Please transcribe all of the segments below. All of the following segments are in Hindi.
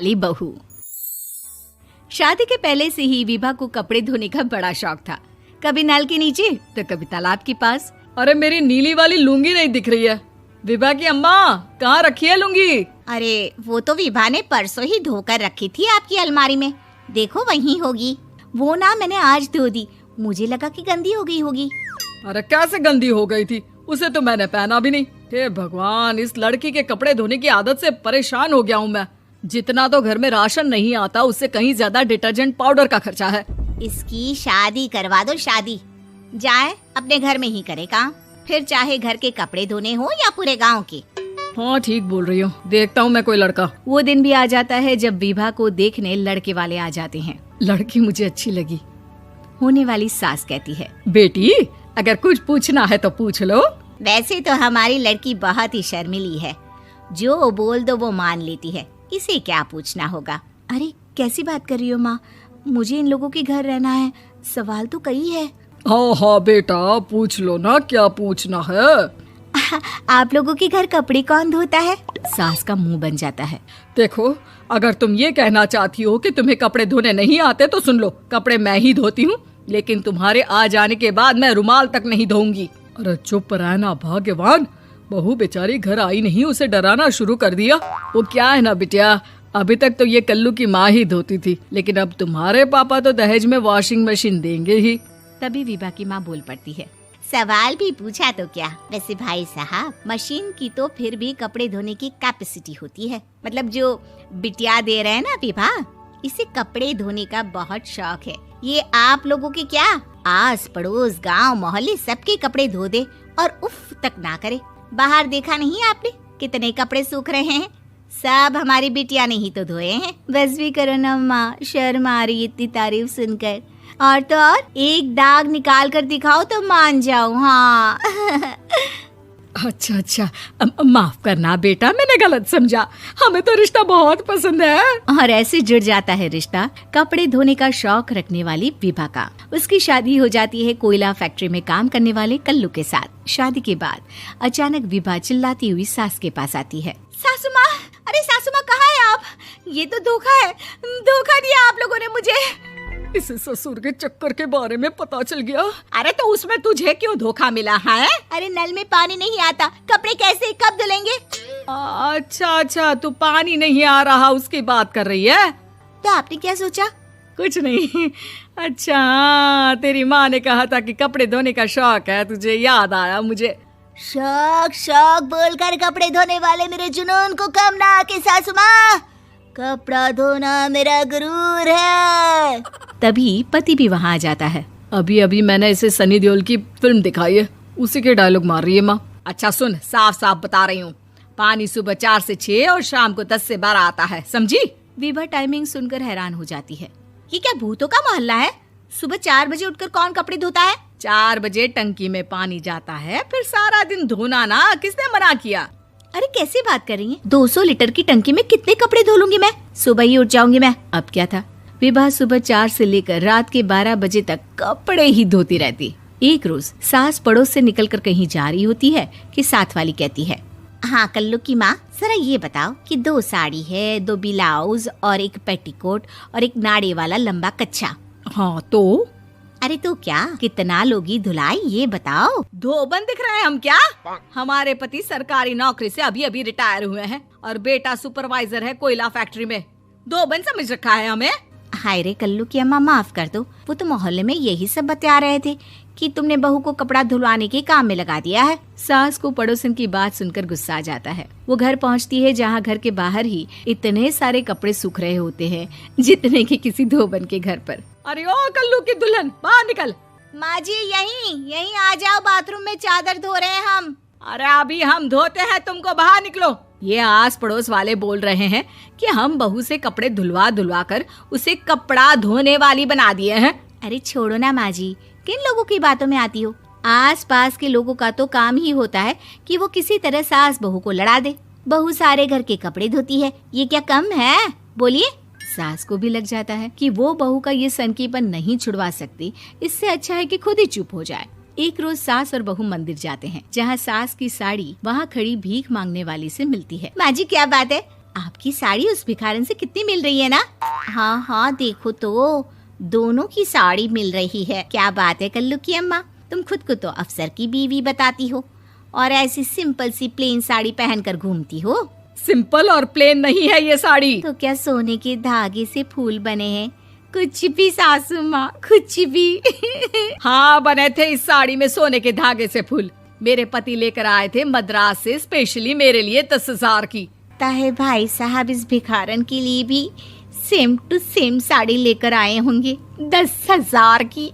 वाली बहू। शादी के पहले से ही विभा को कपड़े धोने का बड़ा शौक था। कभी नल के नीचे तो कभी तालाब के पास। अरे मेरी नीली वाली लुंगी नहीं दिख रही है। विभा की अम्मा, कहाँ रखी है लुंगी? अरे वो तो विभा ने परसों ही धोकर रखी थी आपकी अलमारी में, देखो वहीं होगी। वो ना मैंने आज धो दी, मुझे लगा कि गंदी हो गई होगी। अरे कैसे गंदी हो गई थी? उसे तो मैंने पहना भी नहीं। हे भगवान, इस लड़की के कपड़े धोने की आदत से परेशान हो गया हूँ मैं। जितना तो घर में राशन नहीं आता, उससे कहीं ज्यादा डिटर्जेंट पाउडर का खर्चा है। इसकी शादी करवा दो, शादी जाए अपने घर में ही करे काम, फिर चाहे घर के कपड़े धोने हो या पूरे गांव के। हाँ ठीक बोल रही हो, देखता हूँ मैं कोई लड़का। वो दिन भी आ जाता है जब विभा को देखने लड़के वाले आ जाते हैं। लड़की मुझे अच्छी लगी। होने वाली सास कहती है, बेटी अगर कुछ पूछना है तो पूछ लो। वैसे तो हमारी लड़की बहुत ही शर्मीली है, जो बोल दो वो मान लेती है, इसे क्या पूछना होगा। अरे कैसी बात कर रही हो माँ, मुझे इन लोगों के घर रहना है, सवाल तो कई है। हाँ हाँ बेटा, पूछ लो ना, क्या पूछना है। आप लोगों के घर कपड़े कौन धोता है? सास का मुंह बन जाता है। देखो, अगर तुम ये कहना चाहती हो कि तुम्हें कपड़े धोने नहीं आते तो सुन लो, कपड़े मैं ही धोती हूँ, लेकिन तुम्हारे आ जाने के बाद मैं रुमाल तक नहीं धोऊंगी। अरे चुप रहना भाग्यवान, बहू बेचारी घर आई नहीं, उसे डराना शुरू कर दिया। वो क्या है ना बिटिया, अभी तक तो ये कल्लू की माँ ही धोती थी, लेकिन अब तुम्हारे पापा तो दहेज में वॉशिंग मशीन देंगे ही। तभी विभा की माँ बोल पड़ती है, सवाल भी पूछा तो क्या। वैसे भाई साहब, मशीन की तो फिर भी कपड़े धोने की कैपेसिटी होती है, मतलब जो बिटिया दे रहे हैं ना विभा, इसे कपड़े धोने का बहुत शौक है। ये आप लोगों के क्या, आस पड़ोस गांव मोहल्ले सबके कपड़े धो दे और उफ तक ना करे। बाहर देखा नहीं आपने कितने कपड़े सूख रहे हैं, सब हमारी बिटिया ने ही तो धोए हैं। बस भी करो ना माँ, शर्म आ रही इतनी तारीफ सुनकर। और तो और एक दाग निकाल कर दिखाओ तो मान जाओ। हाँ अच्छा अच्छा, माफ करना बेटा, मैंने गलत समझा। हमें तो रिश्ता बहुत पसंद है। और ऐसे जुड़ जाता है रिश्ता कपड़े धोने का शौक रखने वाली विभा का। उसकी शादी हो जाती है कोयला फैक्ट्री में काम करने वाले कल्लू के साथ। शादी के बाद अचानक विभा चिल्लाती हुई सास के पास आती है। सासू माँ, अरे सासू माँ कहाँ है आप? ये तो धोखा है, धोखा दिया आप लोगों ने मुझे। इसे ससुर के चक्कर के बारे में पता चल गया। अरे तो उसमें तुझे क्यों धोखा मिला है? अरे नल में पानी नहीं आता, कपड़े कैसे कब धुलेंगे? अच्छा अच्छा, तू पानी नहीं आ रहा उसकी बात कर रही है। तो आपने क्या सोचा? कुछ नहीं। अच्छा, तेरी माँ ने कहा था कि कपड़े धोने का शौक है तुझे, याद आया मुझे। शौक शौक बोलकर कपड़े धोने वाले मेरे जुनून को कम ना आके सासू माँ, कपड़ा धोना मेरा गुरूर है। तभी पति भी वहाँ आ जाता है। अभी अभी मैंने इसे सनी देओल की फिल्म दिखाई है, उसी के डायलॉग मार रही है माँ। अच्छा सुन, साफ साफ बता रही हूँ, पानी सुबह 4 से 6 और शाम को 10 से 12 आता है, समझी? विभा टाइमिंग सुनकर हैरान हो जाती है। ये क्या भूतों का मोहल्ला है? सुबह 4 बजे उठकर कौन कपड़े धोता है? 4 बजे टंकी में पानी जाता है, फिर सारा दिन धोना ना, किसने मना किया? अरे कैसी बात कर रही हैं? 200 लीटर की टंकी में कितने कपड़े धो लूंगी मैं, सुबह ही उठ जाऊंगी मैं। अब क्या था, विभा सुबह 4 से लेकर रात के 12 बजे तक कपड़े ही धोती रहती। एक रोज सास पड़ोस से निकलकर कहीं जा रही होती है कि साथ वाली कहती है, हाँ कल्लू की माँ, जरा ये बताओ कि 2 साड़ी है, 2 ब्लाउज और एक पेटीकोट और एक नाड़े वाला लंबा कच्छा। हाँ तो? अरे तो क्या, कितना लोगी धुलाई ये बताओ। धोबन दिख रहे हैं हम क्या? हमारे पति सरकारी नौकरी से अभी अभी रिटायर हुए हैं और बेटा सुपरवाइजर है कोयला फैक्ट्री में। धोबन समझ रखा है हमें। हाय रे कल्लू की अम्मा, माफ कर दो, वो तो मोहल्ले में यही सब बता रहे थे कि तुमने बहू को कपड़ा धुलवाने के काम में लगा दिया है। सास को पड़ोसन की बात सुनकर गुस्सा आ जाता है। वो घर पहुंचती है जहां घर के बाहर ही इतने सारे कपड़े सूख रहे होते हैं जितने कि किसी धोबन के घर पर। अरे ओ कल्लू की दुल्हन, बाहर निकल। माँ जी यहीं आ जाओ, बाथरूम में चादर धो रहे हैं हम। अरे अभी हम धोते हैं, तुमको बाहर निकलो। ये आस पड़ोस वाले बोल रहे हैं कि हम बहू से कपड़े धुलवा कर उसे कपड़ा धोने वाली बना दिए हैं। अरे छोड़ो ना माँ जी, किन लोगों की बातों में आती हो? आस पास के लोगों का तो काम ही होता है कि वो किसी तरह सास बहू को लड़ा दे। बहू सारे घर के कपड़े धोती है, ये क्या कम है? बोलिए। सास को भी लग जाता है कि वो बहू का ये सनकीपन नहीं छुड़वा सकती, इससे अच्छा है कि खुद ही चुप हो जाए। एक रोज सास और बहू मंदिर जाते हैं, जहाँ सास की साड़ी वहाँ खड़ी भीख मांगने वाली से मिलती है। माँ जी क्या बात है, आपकी साड़ी उस भिखारन से कितनी मिल रही है ना? हाँ हाँ देखो तो, दोनों की साड़ी मिल रही है। क्या बात है कल्लू की अम्मा, तुम खुद को तो अफसर की बीवी बताती हो और ऐसी सिंपल सी प्लेन साड़ी पहनकर घूमती हो। सिंपल और प्लेन नहीं है ये साड़ी। तो क्या सोने के धागे से फूल बने हैं? कुछ भी सासू माँ, कुछ भी। हाँ बने थे इस साड़ी में सोने के धागे से फूल। मेरे पति लेकर आए थे मद्रास से स्पेशली मेरे लिए 10,000 की। ताहे भाई साहब इस भिखारन के लिए भी सेम टू सेम साड़ी लेकर आए होंगे 10,000 की।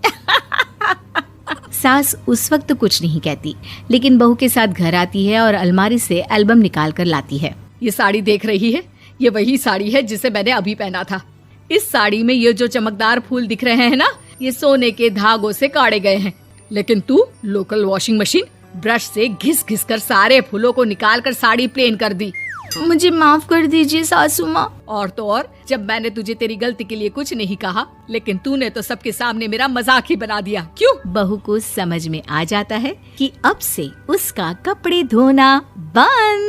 सास उस वक्त तो कुछ नहीं कहती, लेकिन बहू के साथ घर आती है और अलमारी से एल्बम निकाल कर लाती है। ये साड़ी देख रही है, ये वही साड़ी है जिसे मैंने अभी पहना था। इस साड़ी में ये जो चमकदार फूल दिख रहे हैं ना, ये सोने के धागों से काढ़े गए हैं। लेकिन तू लोकल वॉशिंग मशीन ब्रश से घिस घिस कर सारे फूलों को निकाल कर साड़ी प्लेन कर दी। मुझे माफ कर दीजिए सासू माँ। और तो और, जब मैंने तुझे तेरी गलती के लिए कुछ नहीं कहा, लेकिन तूने तो सबके सामने मेरा मजाक ही बना दिया। क्यों? बहू को समझ में आ जाता है कि अब से उसका कपड़े धोना बंद।